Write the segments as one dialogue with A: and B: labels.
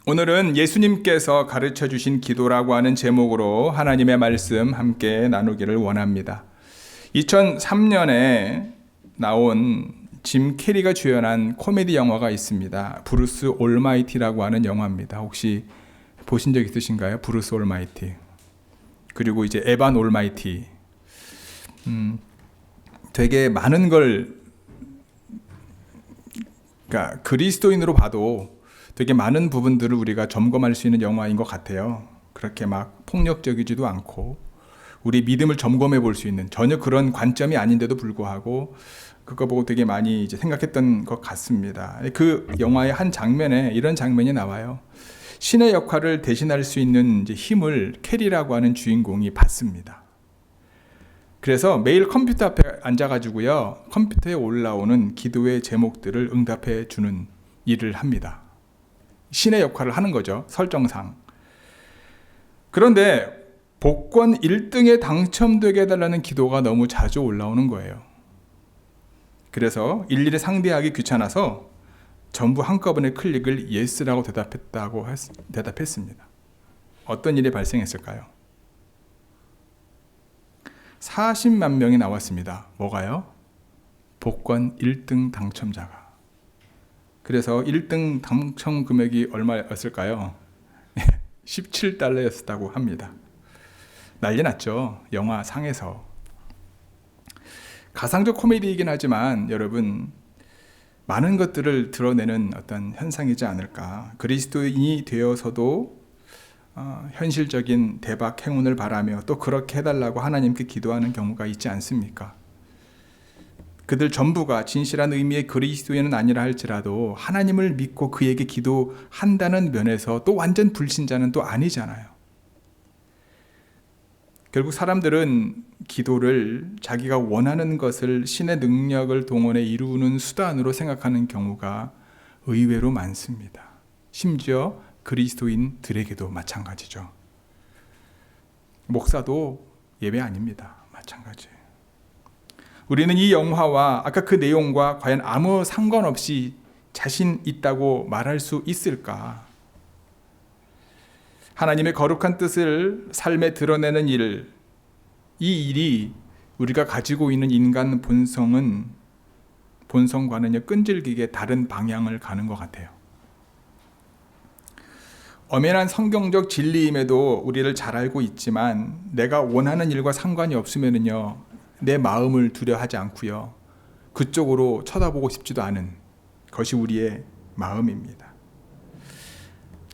A: 오늘은 예수님께서 가르쳐 주신 기도라고 하는 제목으로 하나님의 말씀 함께 나누기를 원합니다. 2003년에 나온 짐 캐리가 주연한 코미디 영화가 있습니다. 브루스 올마이티라고 하는 영화입니다. 혹시 보신 적 있으신가요? 브루스 올마이티. 그리고 이제 에반 올마이티. 되게 많은 걸, 그러니까 그리스도인으로 봐도 되게 많은 부분들을 우리가 점검할 수 있는 영화인 것 같아요. 그렇게 막 폭력적이지도 않고 우리 믿음을 점검해 볼 수 있는, 전혀 그런 관점이 아닌데도 불구하고 그거 보고 되게 많이 이제 생각했던 것 같습니다. 그 영화의 한 장면에 이런 장면이 나와요. 신의 역할을 대신할 수 있는 이제 힘을 캐리라고 하는 주인공이 받습니다. 그래서 매일 컴퓨터 앞에 앉아가지고요, 컴퓨터에 올라오는 기도의 제목들을 응답해 주는 일을 합니다. 신의 역할을 하는 거죠, 설정상. 그런데 복권 1등에 당첨되게 해달라는 기도가 너무 자주 올라오는 거예요. 그래서 일일이 상대하기 귀찮아서 전부 한꺼번에 클릭을 예스라고 대답했습니다. 어떤 일이 발생했을까요? 40만 명이 나왔습니다. 뭐가요? 복권 1등 당첨자가. 그래서 1등 당첨 금액이 얼마였을까요? 17달러였다고 합니다. 난리 났죠, 영화 상에서. 가상적 코미디이긴 하지만 여러분, 많은 것들을 드러내는 어떤 현상이지 않을까. 그리스도인이 되어서도 현실적인 대박 행운을 바라며 또 그렇게 해달라고 하나님께 기도하는 경우가 있지 않습니까? 그들 전부가 진실한 의미의 그리스도인은 아니라 할지라도 하나님을 믿고 그에게 기도한다는 면에서 또 완전 불신자는 또 아니잖아요. 결국 사람들은 기도를 자기가 원하는 것을 신의 능력을 동원해 이루는 수단으로 생각하는 경우가 의외로 많습니다. 심지어 그리스도인들에게도 마찬가지죠. 목사도 예외 아닙니다. 마찬가지. 우리는 이 영화와 아까 그 내용과 과연 아무 상관없이 자신 있다고 말할 수 있을까? 하나님의 거룩한 뜻을 삶에 드러내는 일, 이 일이 우리가 가지고 있는 인간 본성과는요, 끈질기게 다른 방향을 가는 것 같아요. 엄연한 성경적 진리임에도 우리를 잘 알고 있지만 내가 원하는 일과 상관이 없으면요, 내 마음을 두려워하지 않고요, 그쪽으로 쳐다보고 싶지도 않은 것이 우리의 마음입니다.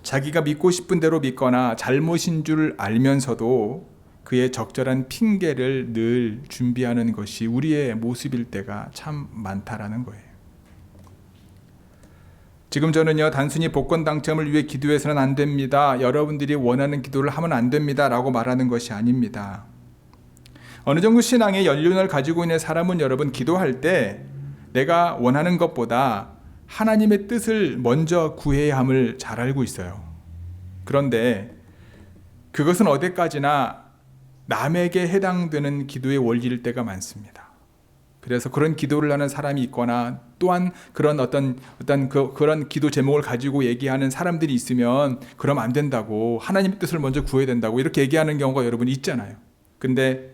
A: 자기가 믿고 싶은 대로 믿거나 잘못인 줄 알면서도 그의 적절한 핑계를 늘 준비하는 것이 우리의 모습일 때가 참 많다라는 거예요. 지금 저는요, 단순히 복권 당첨을 위해 기도해서는 안 됩니다, 여러분들이 원하는 기도를 하면 안 됩니다 라고 말하는 것이 아닙니다. 어느 정도 신앙의 연륜을 가지고 있는 사람은 여러분, 기도할 때 내가 원하는 것보다 하나님의 뜻을 먼저 구해야 함을 잘 알고 있어요. 그런데 그것은 어디까지나 남에게 해당되는 기도의 원리일 때가 많습니다. 그래서 그런 기도를 하는 사람이 있거나 또한 그런 그런 기도 제목을 가지고 얘기하는 사람들이 있으면 그럼 안 된다고, 하나님의 뜻을 먼저 구해야 된다고 이렇게 얘기하는 경우가 여러분 있잖아요. 근데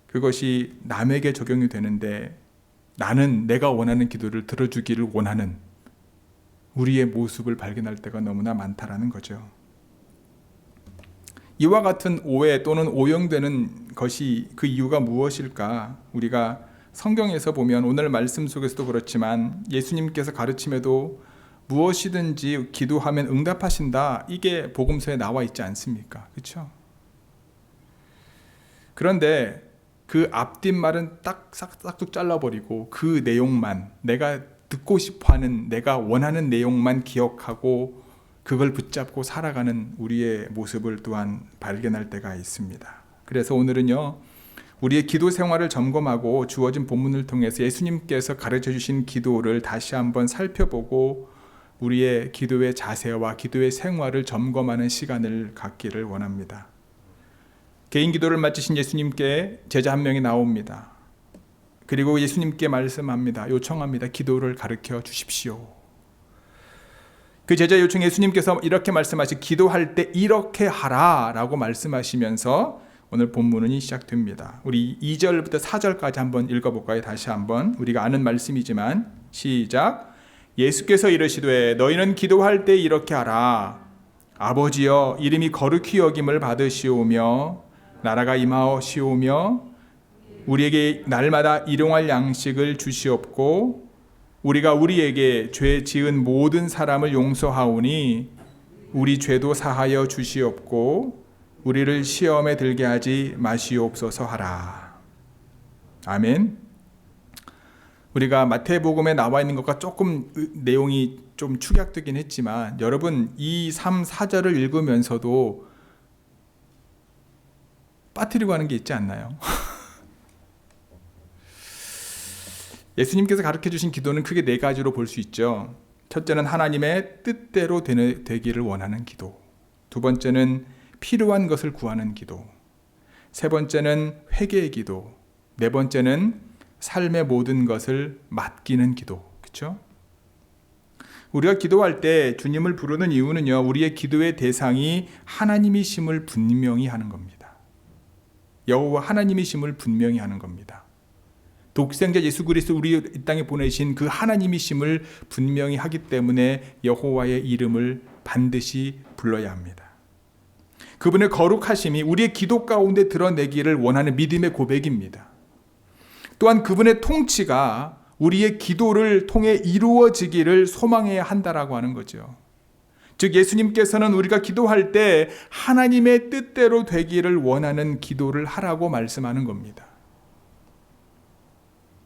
A: 그것이 남에게 적용이 되는데 나는 내가 원하는 기도를 들어주기를 원하는 우리의 모습을 발견할 때가 너무나 많다라는 거죠. 이와 같은 오해 또는 오용되는 것이 그 이유가 무엇일까? 우리가 성경에서 보면 오늘 말씀 속에서도 그렇지만 예수님께서 가르침에도 무엇이든지 기도하면 응답하신다, 이게 복음서에 나와 있지 않습니까? 그렇죠? 그런데 그 앞뒷말은 딱 싹둑 잘라버리고 그 내용만, 내가 듣고 싶어하는, 내가 원하는 내용만 기억하고 그걸 붙잡고 살아가는 우리의 모습을 또한 발견할 때가 있습니다. 그래서 오늘은요, 우리의 기도 생활을 점검하고 주어진 본문을 통해서 예수님께서 가르쳐 주신 기도를 다시 한번 살펴보고 우리의 기도의 자세와 기도의 생활을 점검하는 시간을 갖기를 원합니다. 개인 기도를 마치신 예수님께 제자 한 명이 나옵니다. 그리고 예수님께 말씀합니다. 요청합니다. 기도를 가르쳐 주십시오. 그 제자 요청에 예수님께서 이렇게 말씀하시 기도할 때 이렇게 하라 라고 말씀하시면서 오늘 본문이 시작됩니다. 우리 2절부터 4절까지 한번 읽어볼까요? 다시 한번 우리가 아는 말씀이지만 시작. 예수께서 이르시되 너희는 기도할 때 이렇게 하라. 아버지여 이름이 거룩히 여김을 받으시오며 나라가 임하시오며 우리에게 날마다 일용할 양식을 주시옵고 우리가 우리에게 죄 지은 모든 사람을 용서하오니 우리 죄도 사하여 주시옵고 우리를 시험에 들게 하지 마시옵소서 하라. 아멘. 우리가 마태복음에 나와 있는 것과 조금 내용이 좀 축약되긴 했지만 여러분 2, 3, 4절을 읽으면서도 빠뜨리고 하는 게 있지 않나요? 예수님께서 가르쳐 주신 기도는 크게 네 가지로 볼 수 있죠. 첫째는 하나님의 뜻대로 되기를 원하는 기도. 두 번째는 필요한 것을 구하는 기도. 세 번째는 회개의 기도. 네 번째는 삶의 모든 것을 맡기는 기도. 그렇죠? 우리가 기도할 때 주님을 부르는 이유는요. 우리의 기도의 대상이 하나님이심을 분명히 하는 겁니다. 여호와 하나님이심을 분명히 하는 겁니다. 독생자 예수 그리스도 우리 이 땅에 보내신 그 하나님이심을 분명히 하기 때문에 여호와의 이름을 반드시 불러야 합니다. 그분의 거룩하심이 우리의 기도 가운데 드러내기를 원하는 믿음의 고백입니다. 또한 그분의 통치가 우리의 기도를 통해 이루어지기를 소망해야 한다라고 하는 거죠. 즉 예수님께서는 우리가 기도할 때 하나님의 뜻대로 되기를 원하는 기도를 하라고 말씀하는 겁니다.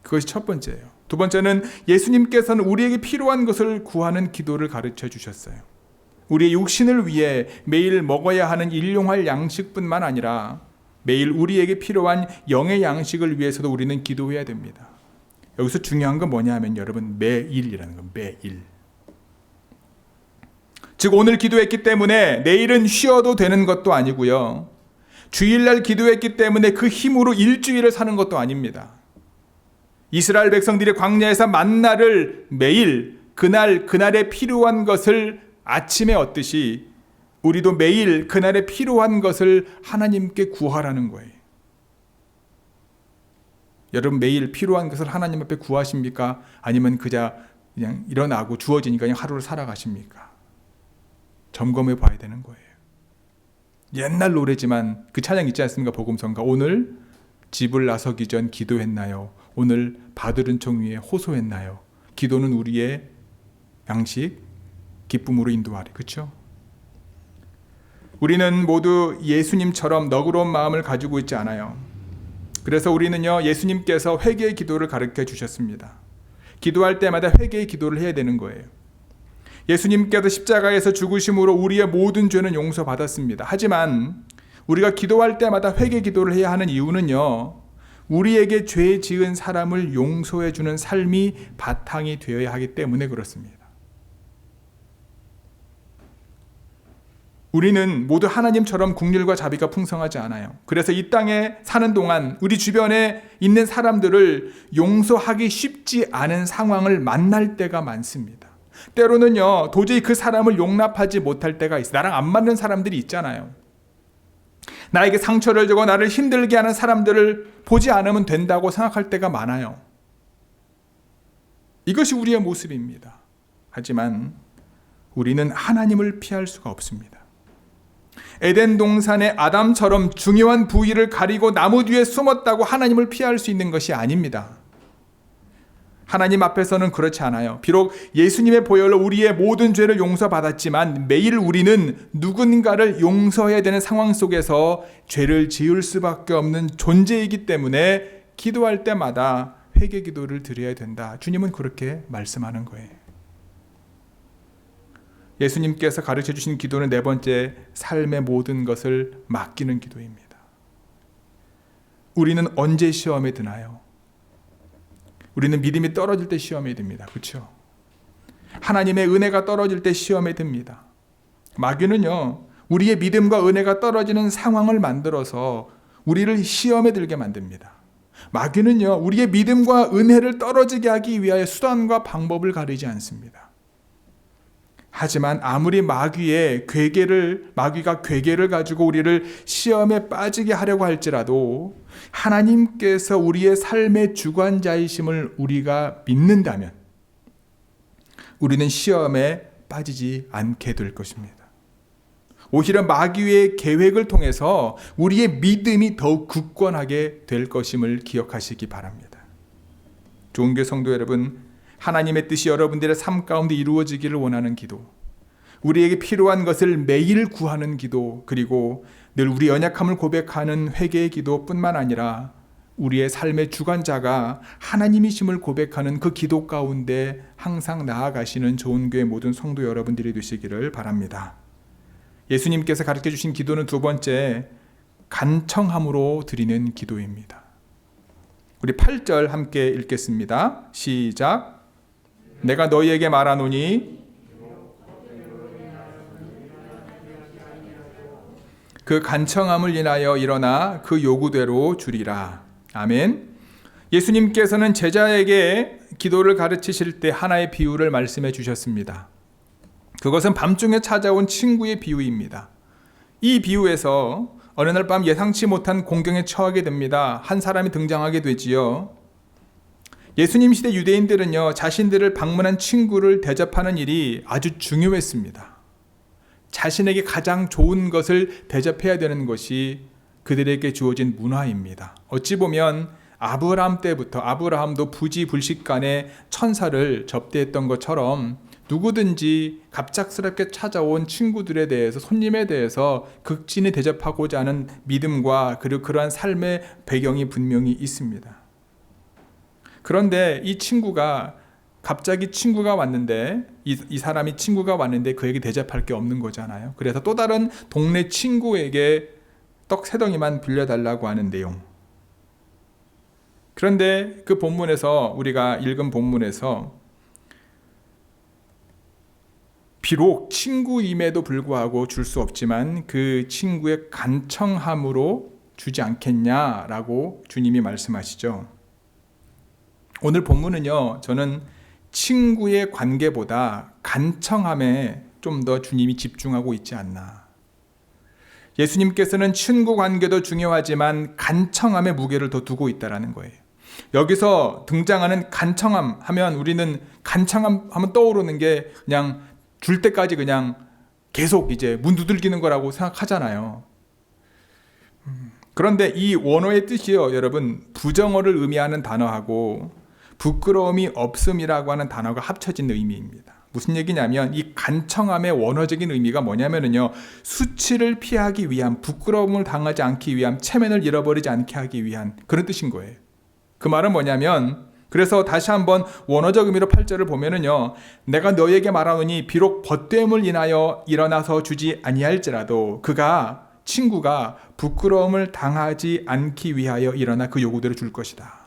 A: 그것이 첫 번째예요. 두 번째는 예수님께서는 우리에게 필요한 것을 구하는 기도를 가르쳐 주셨어요. 우리의 육신을 위해 매일 먹어야 하는 일용할 양식뿐만 아니라 매일 우리에게 필요한 영의 양식을 위해서도 우리는 기도해야 됩니다. 여기서 중요한 건 뭐냐 하면 여러분 매일이라는 건 매일. 즉 오늘 기도했기 때문에 내일은 쉬어도 되는 것도 아니고요. 주일날 기도했기 때문에 그 힘으로 일주일을 사는 것도 아닙니다. 이스라엘 백성들이 광야에서 만나를 매일 그날에 필요한 것을 아침에 얻듯이 우리도 매일 그날에 필요한 것을 하나님께 구하라는 거예요. 여러분 매일 필요한 것을 하나님 앞에 구하십니까? 아니면 그냥 일어나고 주어지니까 그냥 하루를 살아가십니까? 점검해 봐야 되는 거예요. 옛날 노래지만 그 찬양 있지 않습니까? 복음성가. 오늘 집을 나서기 전 기도했나요? 오늘 바들은총 위에 호소했나요? 기도는 우리의 양식, 기쁨으로 인도하리. 그렇죠? 우리는 모두 예수님처럼 너그러운 마음을 가지고 있지 않아요. 그래서 우리는요, 예수님께서 회개의 기도를 가르쳐 주셨습니다. 기도할 때마다 회개의 기도를 해야 되는 거예요. 예수님께서 십자가에서 죽으심으로 우리의 모든 죄는 용서받았습니다. 하지만 우리가 기도할 때마다 회개 기도를 해야 하는 이유는요, 우리에게 죄 지은 사람을 용서해 주는 삶이 바탕이 되어야 하기 때문에 그렇습니다. 우리는 모두 하나님처럼 긍휼과 자비가 풍성하지 않아요. 그래서 이 땅에 사는 동안 우리 주변에 있는 사람들을 용서하기 쉽지 않은 상황을 만날 때가 많습니다. 때로는요, 도저히 그 사람을 용납하지 못할 때가 있어요. 나랑 안 맞는 사람들이 있잖아요. 나에게 상처를 주고 나를 힘들게 하는 사람들을 보지 않으면 된다고 생각할 때가 많아요. 이것이 우리의 모습입니다. 하지만 우리는 하나님을 피할 수가 없습니다. 에덴 동산의 아담처럼 중요한 부위를 가리고 나무 뒤에 숨었다고 하나님을 피할 수 있는 것이 아닙니다. 하나님 앞에서는 그렇지 않아요. 비록 예수님의 보혈로 우리의 모든 죄를 용서받았지만 매일 우리는 누군가를 용서해야 되는 상황 속에서 죄를 지을 수밖에 없는 존재이기 때문에 기도할 때마다 회개 기도를 드려야 된다. 주님은 그렇게 말씀하는 거예요. 예수님께서 가르쳐 주신 기도는 네 번째, 삶의 모든 것을 맡기는 기도입니다. 우리는 언제 시험에 드나요? 우리는 믿음이 떨어질 때 시험에 듭니다. 그렇죠? 하나님의 은혜가 떨어질 때 시험에 듭니다. 마귀는요, 우리의 믿음과 은혜가 떨어지는 상황을 만들어서 우리를 시험에 들게 만듭니다. 마귀는요, 우리의 믿음과 은혜를 떨어지게 하기 위하여 수단과 방법을 가리지 않습니다. 하지만 아무리 마귀가 괴계를 가지고 우리를 시험에 빠지게 하려고 할지라도 하나님께서 우리의 삶의 주관자이심을 우리가 믿는다면 우리는 시험에 빠지지 않게 될 것입니다. 오히려 마귀의 계획을 통해서 우리의 믿음이 더욱 굳건하게 될 것임을 기억하시기 바랍니다. 좋은 교회 성도 여러분, 하나님의 뜻이 여러분들의 삶 가운데 이루어지기를 원하는 기도, 우리에게 필요한 것을 매일 구하는 기도, 그리고 늘 우리 연약함을 고백하는 회개의 기도뿐만 아니라 우리의 삶의 주관자가 하나님이심을 고백하는 그 기도 가운데 항상 나아가시는 좋은 교회 모든 성도 여러분들이 되시기를 바랍니다. 예수님께서 가르쳐 주신 기도는 두 번째, 간청함으로 드리는 기도입니다. 우리 8절 함께 읽겠습니다. 시작. 내가 너희에게 말하노니 그 간청함을 인하여 일어나 그 요구대로 주리라. 아멘. 예수님께서는 제자에게 기도를 가르치실 때 하나의 비유를 말씀해 주셨습니다. 그것은 밤중에 찾아온 친구의 비유입니다. 이 비유에서 어느 날 밤 예상치 못한 공경에 처하게 됩니다. 한 사람이 등장하게 되지요. 예수님 시대 유대인들은요, 자신들을 방문한 친구를 대접하는 일이 아주 중요했습니다. 자신에게 가장 좋은 것을 대접해야 되는 것이 그들에게 주어진 문화입니다. 어찌 보면 아브라함 때부터 아브라함도 부지불식간에 천사를 접대했던 것처럼 누구든지 갑작스럽게 찾아온 친구들에 대해서, 손님에 대해서 극진히 대접하고자 하는 믿음과 그리고 그러한 삶의 배경이 분명히 있습니다. 그런데 이 친구가 갑자기 친구가 왔는데 이 사람이 친구가 왔는데 그에게 대접할 게 없는 거잖아요. 그래서 또 다른 동네 친구에게 떡 세 덩이만 빌려달라고 하는 내용. 그런데 그 본문에서, 우리가 읽은 본문에서 비록 친구임에도 불구하고 줄 수 없지만 그 친구의 간청함으로 주지 않겠냐라고 주님이 말씀하시죠. 오늘 본문은요, 저는 친구의 관계보다 간청함에 좀 더 주님이 집중하고 있지 않나. 예수님께서는 친구 관계도 중요하지만 간청함의 무게를 더 두고 있다는 거예요. 여기서 등장하는 간청함 하면 우리는 간청함 하면 떠오르는 게 그냥 줄 때까지 그냥 계속 이제 문 두들기는 거라고 생각하잖아요. 그런데 이 원어의 뜻이요, 여러분, 부정어를 의미하는 단어하고 부끄러움이 없음이라고 하는 단어가 합쳐진 의미입니다. 무슨 얘기냐면 이 간청함의 원어적인 의미가 뭐냐면요, 수치를 피하기 위함, 부끄러움을 당하지 않기 위함, 체면을 잃어버리지 않게 하기 위한 그런 뜻인 거예요. 그 말은 뭐냐면, 그래서 다시 한번 원어적 의미로 8절을 보면은요, 내가 너희에게 말하노니 비록 벗됨을 인하여 일어나서 주지 아니할지라도 친구가 부끄러움을 당하지 않기 위하여 일어나 그 요구대로 줄 것이다.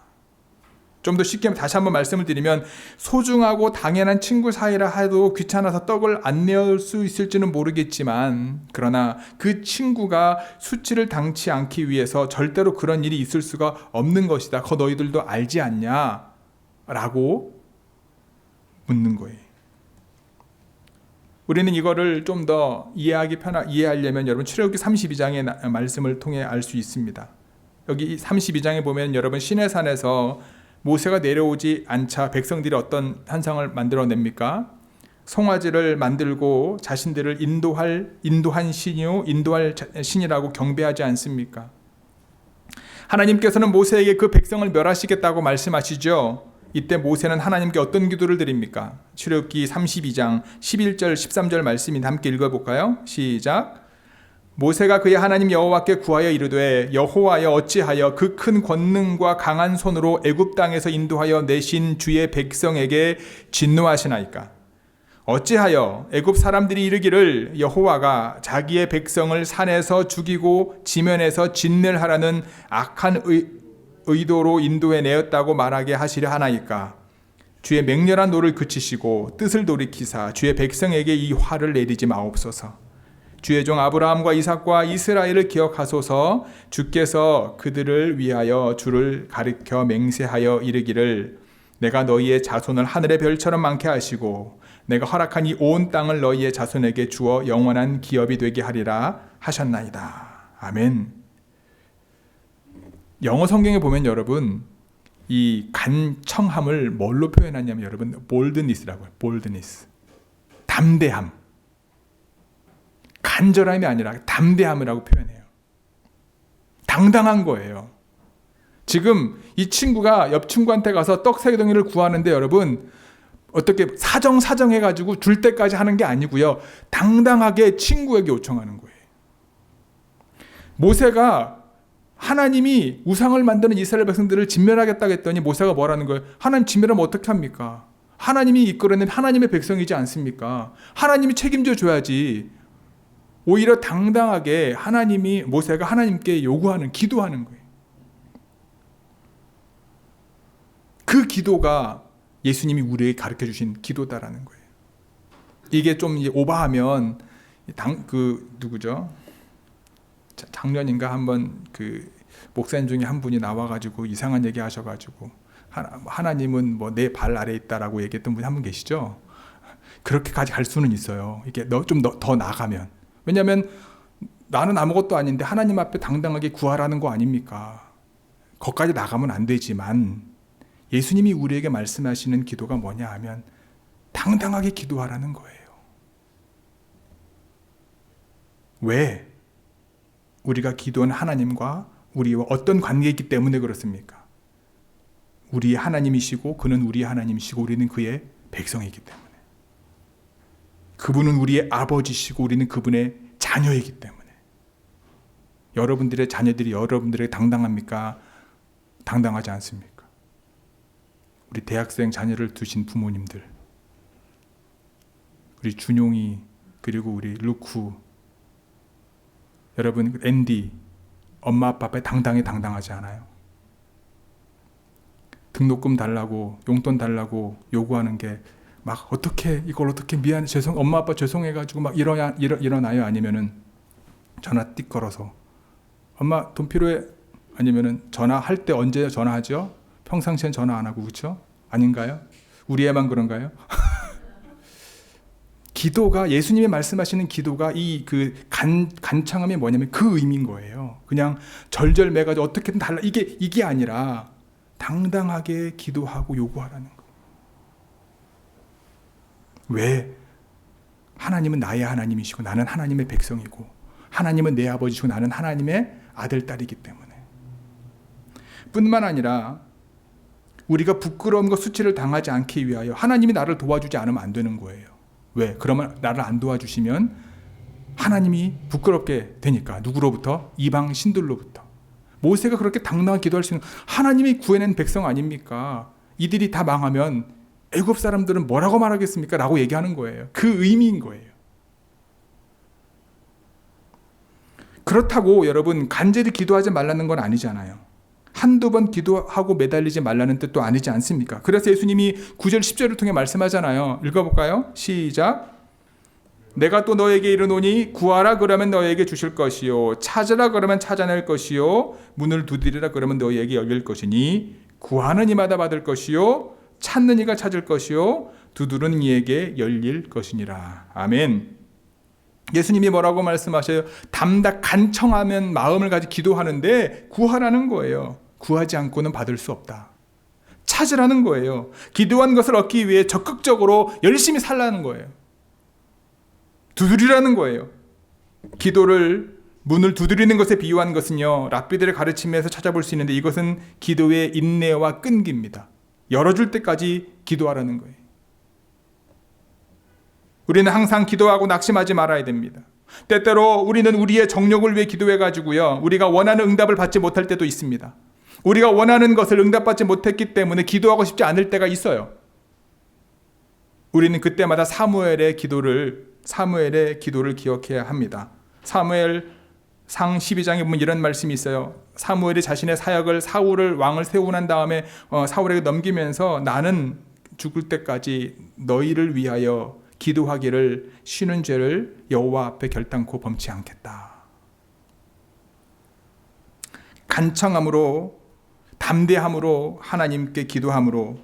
A: 좀 더 쉽게 다시 한번 말씀을 드리면, 소중하고 당연한 친구 사이라 해도 귀찮아서 떡을 안 내올 수 있을지는 모르겠지만, 그러나 그 친구가 수치를 당치 않기 위해서 절대로 그런 일이 있을 수가 없는 것이다. 그거 너희들도 알지 않냐? 라고 묻는 거예요. 우리는 이거를 좀 더 이해하려면 여러분 출애굽기 32장의 말씀을 통해 알 수 있습니다. 여기 32장에 보면 여러분 시내산에서 모세가 내려오지 않자 백성들이 어떤 환상을 만들어냅니까? 송아지를 만들고 자신들을 인도한 신이라고 경배하지 않습니까? 하나님께서는 모세에게 그 백성을 멸하시겠다고 말씀하시죠. 이때 모세는 하나님께 어떤 기도를 드립니까? 출애굽기 32장 11절 13절 말씀인데 함께 읽어볼까요? 시작. 모세가 그의 하나님 여호와께 구하여 이르되 여호와여 어찌하여 그 큰 권능과 강한 손으로 애굽 땅에서 인도하여 내신 주의 백성에게 진노하시나이까? 어찌하여 애굽 사람들이 이르기를 여호와가 자기의 백성을 산에서 죽이고 지면에서 진멸하라는 악한 의도로 인도해 내었다고 말하게 하시려 하나이까? 주의 맹렬한 노를 그치시고 뜻을 돌이키사 주의 백성에게 이 화를 내리지 마옵소서. 주의 종 아브라함과 이삭과 이스라엘을 기억하소서. 주께서 그들을 위하여 주를 가리켜 맹세하여 이르기를 내가 너희의 자손을 하늘의 별처럼 많게 하시고 내가 허락한 이 온 땅을 너희의 자손에게 주어 영원한 기업이 되게 하리라 하셨나이다. 아멘. 영어 성경에 보면 여러분 이 간청함을 뭘로 표현하냐면 여러분 boldness라고요. boldness. 담대함. 간절함이 아니라 담대함이라고 표현해요. 당당한 거예요. 지금 이 친구가 옆 친구한테 가서 떡 3덩이를 구하는데 여러분 어떻게 사정해가지고 줄 때까지 하는 게 아니고요. 당당하게 친구에게 요청하는 거예요. 모세가 하나님이 우상을 만드는 이스라엘 백성들을 진멸하겠다고 했더니 모세가 뭐라는 거예요? 하나님 진멸하면 어떻게 합니까? 하나님이 이끌어낸 하나님의 백성이지 않습니까? 하나님이 책임져 줘야지. 오히려 당당하게 모세가 하나님께 요구하는, 기도하는 거예요. 그 기도가 예수님이 우리에게 가르쳐 주신 기도다라는 거예요. 이게 좀 오버하면 누구죠? 작년인가 한번 그 목사님 중에 한 분이 나와가지고 이상한 얘기 하셔가지고 하나님은 뭐 내 발 아래에 있다라고 얘기했던 분이 한 분 계시죠? 그렇게까지 갈 수는 있어요. 이게 좀 더 나가면. 왜냐하면 나는 아무것도 아닌데 하나님 앞에 당당하게 구하라는 거 아닙니까? 거기까지 나가면 안 되지만 예수님이 우리에게 말씀하시는 기도가 뭐냐 하면 당당하게 기도하라는 거예요. 왜? 우리가 기도한 하나님과 우리와 어떤 관계이기 때문에 그렇습니까? 우리의 하나님이시고 그는 우리의 하나님이시고 우리는 그의 백성이기 때문에. 그분은 우리의 아버지시고 우리는 그분의 자녀이기 때문에. 여러분들의 자녀들이 여러분들에게 당당합니까? 당당하지 않습니까? 우리 대학생 자녀를 두신 부모님들, 우리 준용이, 그리고 우리 루쿠, 여러분 앤디, 엄마 아빠 앞에 당당하지 않아요? 등록금 달라고, 용돈 달라고 요구하는 게 막 어떻게 이걸 어떻게 미안해, 엄마 아빠 죄송해가지고 막 일어나요? 아니면은 전화 띡 걸어서 엄마 돈 필요해? 아니면은 전화할 때 언제 전화하죠? 평상시엔 전화 안 하고, 그렇죠? 아닌가요? 우리 애만 그런가요? 기도가, 예수님이 말씀하시는 기도가 간청함이 뭐냐면 그 의미인 거예요. 그냥 절절매가지고 어떻게든 달라, 이게 아니라 당당하게 기도하고 요구하라는 거. 왜? 하나님은 나의 하나님이시고 나는 하나님의 백성이고 하나님은 내 아버지시고 나는 하나님의 아들, 딸이기 때문에. 뿐만 아니라 우리가 부끄러움과 수치를 당하지 않기 위하여 하나님이 나를 도와주지 않으면 안 되는 거예요. 왜? 그러면 나를 안 도와주시면 하나님이 부끄럽게 되니까. 누구로부터? 이방 신들로부터. 모세가 그렇게 당당하게 기도할 수 있는, 하나님이 구해낸 백성 아닙니까? 이들이 다 망하면 애굽 사람들은 뭐라고 말하겠습니까? 라고 얘기하는 거예요. 그 의미인 거예요. 그렇다고 여러분 간절히 기도하지 말라는 건 아니잖아요. 한두 번 기도하고 매달리지 말라는 뜻도 아니지 않습니까? 그래서 예수님이 9절 10절을 통해 말씀하잖아요. 읽어볼까요? 시작. 내가 또 너에게 이르노니 구하라 그러면 너에게 주실 것이요 찾으라 그러면 찾아낼 것이요 문을 두드리라 그러면 너에게 열릴 것이니 구하는 이마다 받을 것이요 찾는 이가 찾을 것이요 두드리는 이에게 열릴 것이니라. 아멘. 예수님이 뭐라고 말씀하셔요? 간청하면 마음을 가지고 기도하는데 구하라는 거예요. 구하지 않고는 받을 수 없다. 찾으라는 거예요. 기도한 것을 얻기 위해 적극적으로 열심히 살라는 거예요. 두드리라는 거예요. 기도를, 문을 두드리는 것에 비유한 것은요, 랍비들의 가르침에서 찾아볼 수 있는데 이것은 기도의 인내와 끈기입니다. 열어줄 때까지 기도하라는 거예요. 우리는 항상 기도하고 낙심하지 말아야 됩니다. 때때로 우리는 우리의 정욕을 위해 기도해가지고요, 우리가 원하는 응답을 받지 못할 때도 있습니다. 우리가 원하는 것을 응답받지 못했기 때문에 기도하고 싶지 않을 때가 있어요. 우리는 그때마다 사무엘의 기도를 기억해야 합니다. 사무엘상 12장에 보면 이런 말씀이 있어요. 사무엘이 자신의 사역을 사울을 왕을 세우고 난 다음에 사울에게 넘기면서 나는 죽을 때까지 너희를 위하여 기도하기를 쉬는 죄를 여호와 앞에 결단코 범치 않겠다. 간청함으로, 담대함으로 하나님께 기도함으로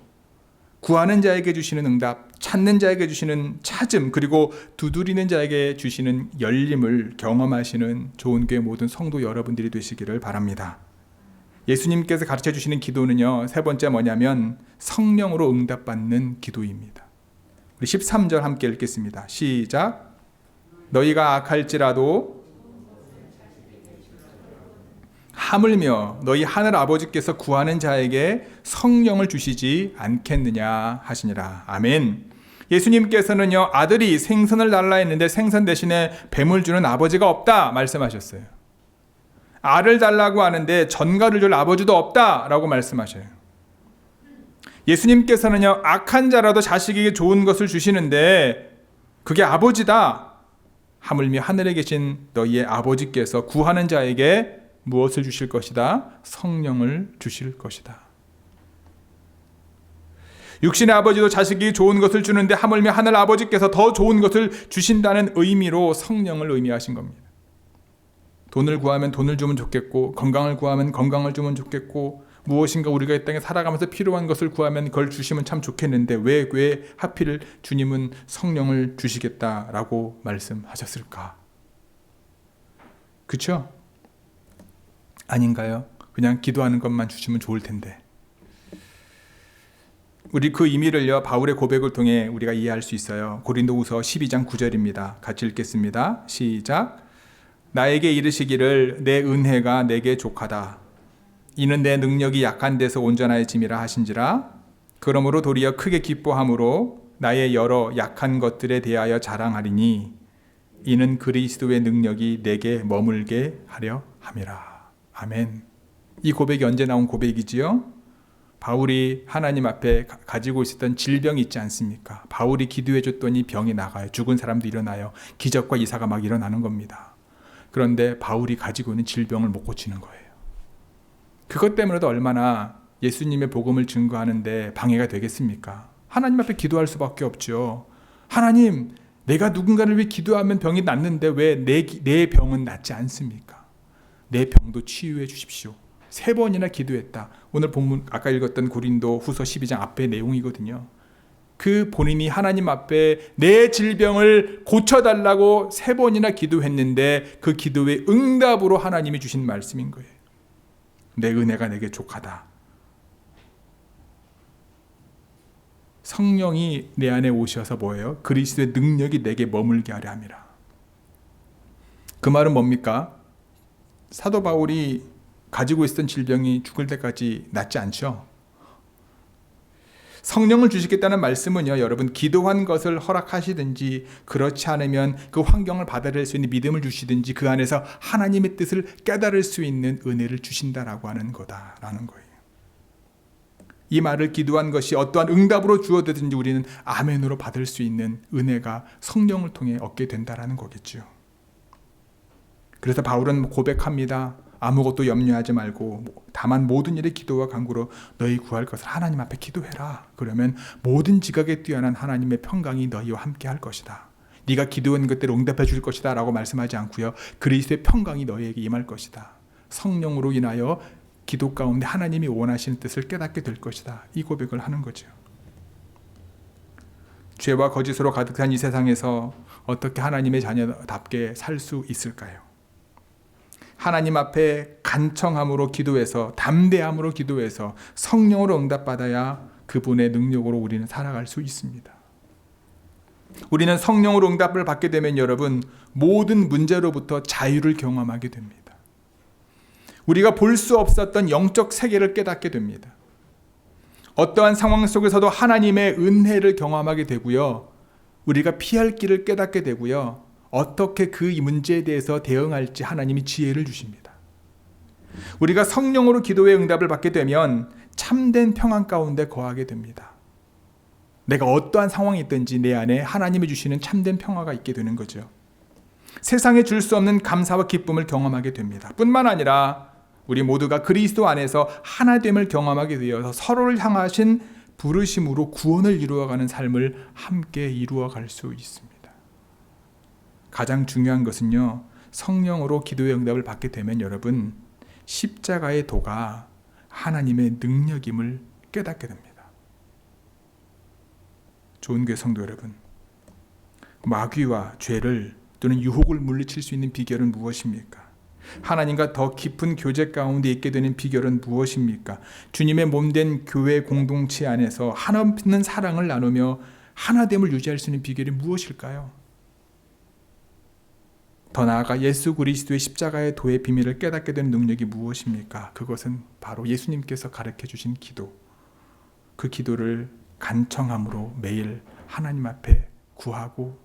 A: 구하는 자에게 주시는 응답, 찾는 자에게 주시는 찾음, 그리고 두드리는 자에게 주시는 열림을 경험하시는 좋은교회 모든 성도 여러분들이 되시기를 바랍니다. 예수님께서 가르쳐 주시는 기도는요, 세 번째 뭐냐면 성령으로 응답받는 기도입니다. 우리 13절 함께 읽겠습니다. 시작. 너희가 악할지라도 하물며 너희 하늘 아버지께서 구하는 자에게 성령을 주시지 않겠느냐 하시니라. 아멘. 예수님께서는요, 아들이 생선을 달라 했는데 생선 대신에 뱀을 주는 아버지가 없다 말씀하셨어요. 알을 달라고 하는데 전갈을 줄 아버지도 없다라고 말씀하셔요. 예수님께서는요, 악한 자라도 자식에게 좋은 것을 주시는데 그게 아버지다. 하물며 하늘에 계신 너희의 아버지께서 구하는 자에게 무엇을 주실 것이다? 성령을 주실 것이다. 육신의 아버지도 자식이 좋은 것을 주는데 하물며 하늘 아버지께서 더 좋은 것을 주신다는 의미로 성령을 의미하신 겁니다. 돈을 구하면 돈을 주면 좋겠고, 건강을 구하면 건강을 주면 좋겠고, 무엇인가 우리가 이 땅에 살아가면서 필요한 것을 구하면 그걸 주시면 참 좋겠는데 왜 하필 주님은 성령을 주시겠다라고 말씀하셨을까? 그렇죠? 아닌가요? 그냥 기도하는 것만 주시면 좋을 텐데. 우리 그 의미를요, 바울의 고백을 통해 우리가 이해할 수 있어요. 고린도후서 12장 9절입니다. 같이 읽겠습니다. 시작. 나에게 이르시기를 내 은혜가 내게 족하다. 이는 내 능력이 약한 데서 온전하여짐이라 하신지라. 그러므로 도리어 크게 기뻐함으로 나의 여러 약한 것들에 대하여 자랑하리니 이는 그리스도의 능력이 내게 머물게 하려 함이라. 아멘. 이 고백이 언제 나온 고백이지요? 바울이 하나님 앞에 가지고 있었던 질병이 있지 않습니까? 바울이 기도해 줬더니 병이 나가요. 죽은 사람도 일어나요. 기적과 이사가 막 일어나는 겁니다. 그런데 바울이 가지고 있는 질병을 못 고치는 거예요. 그것 때문에도 얼마나 예수님의 복음을 증거하는데 방해가 되겠습니까? 하나님 앞에 기도할 수밖에 없죠. 하나님, 내가 누군가를 위해 기도하면 병이 낫는데 왜 내 병은 낫지 않습니까? 내 병도 치유해 주십시오. 3번이나 기도했다. 오늘 본문 아까 읽었던 고린도 후서 12장 앞의 내용이거든요. 그 본인이 하나님 앞에 내 질병을 고쳐달라고 3번이나 기도했는데 그 기도의 응답으로 하나님이 주신 말씀인 거예요. 내 은혜가 내게 족하다. 성령이 내 안에 오셔서 뭐예요? 그리스도의 능력이 내게 머물게 하려 함이라. 그 말은 뭡니까? 사도 바울이 가지고 있었던 질병이 죽을 때까지 낫지 않죠. 성령을 주시겠다는 말씀은요, 여러분, 기도한 것을 허락하시든지 그렇지 않으면 그 환경을 받아들일 수 있는 믿음을 주시든지 그 안에서 하나님의 뜻을 깨달을 수 있는 은혜를 주신다라고 하는 거다라는 거예요. 이 말을 기도한 것이 어떠한 응답으로 주어지든지 우리는 아멘으로 받을 수 있는 은혜가 성령을 통해 얻게 된다라는 거겠죠. 그래서 바울은 고백합니다. 아무것도 염려하지 말고 다만 모든 일에 기도와 간구로 너희 구할 것을 하나님 앞에 기도해라. 그러면 모든 지각에 뛰어난 하나님의 평강이 너희와 함께 할 것이다. 네가 기도한 것대로 응답해 줄 것이다 라고 말씀하지 않고요. 그리스도의 평강이 너희에게 임할 것이다. 성령으로 인하여 기도 가운데 하나님이 원하시는 뜻을 깨닫게 될 것이다. 이 고백을 하는 거죠. 죄와 거짓으로 가득한 이 세상에서 어떻게 하나님의 자녀답게 살 수 있을까요? 하나님 앞에 간청함으로 기도해서 담대함으로 기도해서 성령으로 응답받아야 그분의 능력으로 우리는 살아갈 수 있습니다. 우리는 성령으로 응답을 받게 되면 여러분 모든 문제로부터 자유를 경험하게 됩니다. 우리가 볼 수 없었던 영적 세계를 깨닫게 됩니다. 어떠한 상황 속에서도 하나님의 은혜를 경험하게 되고요. 우리가 피할 길을 깨닫게 되고요. 어떻게 그 문제에 대해서 대응할지 하나님이 지혜를 주십니다. 우리가 성령으로 기도의 응답을 받게 되면 참된 평안 가운데 거하게 됩니다. 내가 어떠한 상황이 있든지 내 안에 하나님이 주시는 참된 평화가 있게 되는 거죠. 세상에 줄 수 없는 감사와 기쁨을 경험하게 됩니다. 뿐만 아니라 우리 모두가 그리스도 안에서 하나됨을 경험하게 되어서 서로를 향하신 부르심으로 구원을 이루어가는 삶을 함께 이루어갈 수 있습니다. 가장 중요한 것은요, 성령으로 기도의 응답을 받게 되면 여러분 십자가의 도가 하나님의 능력임을 깨닫게 됩니다. 좋은 교회 성도 여러분, 마귀와 죄를 또는 유혹을 물리칠 수 있는 비결은 무엇입니까? 하나님과 더 깊은 교제 가운데 있게 되는 비결은 무엇입니까? 주님의 몸된 교회 공동체 안에서 하나없는 사랑을 나누며 하나됨을 유지할 수 있는 비결이 무엇일까요? 더 나아가 예수 그리스도의 십자가의 도의 비밀을 깨닫게 되는 능력이 무엇입니까? 그것은 바로 예수님께서 가르쳐 주신 기도, 그 기도를 간청함으로 매일 하나님 앞에 구하고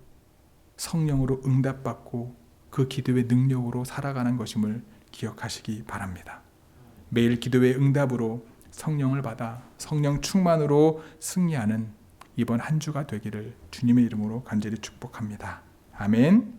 A: 성령으로 응답받고 그 기도의 능력으로 살아가는 것임을 기억하시기 바랍니다. 매일 기도의 응답으로 성령을 받아 성령 충만으로 승리하는 이번 한 주가 되기를 주님의 이름으로 간절히 축복합니다. 아멘.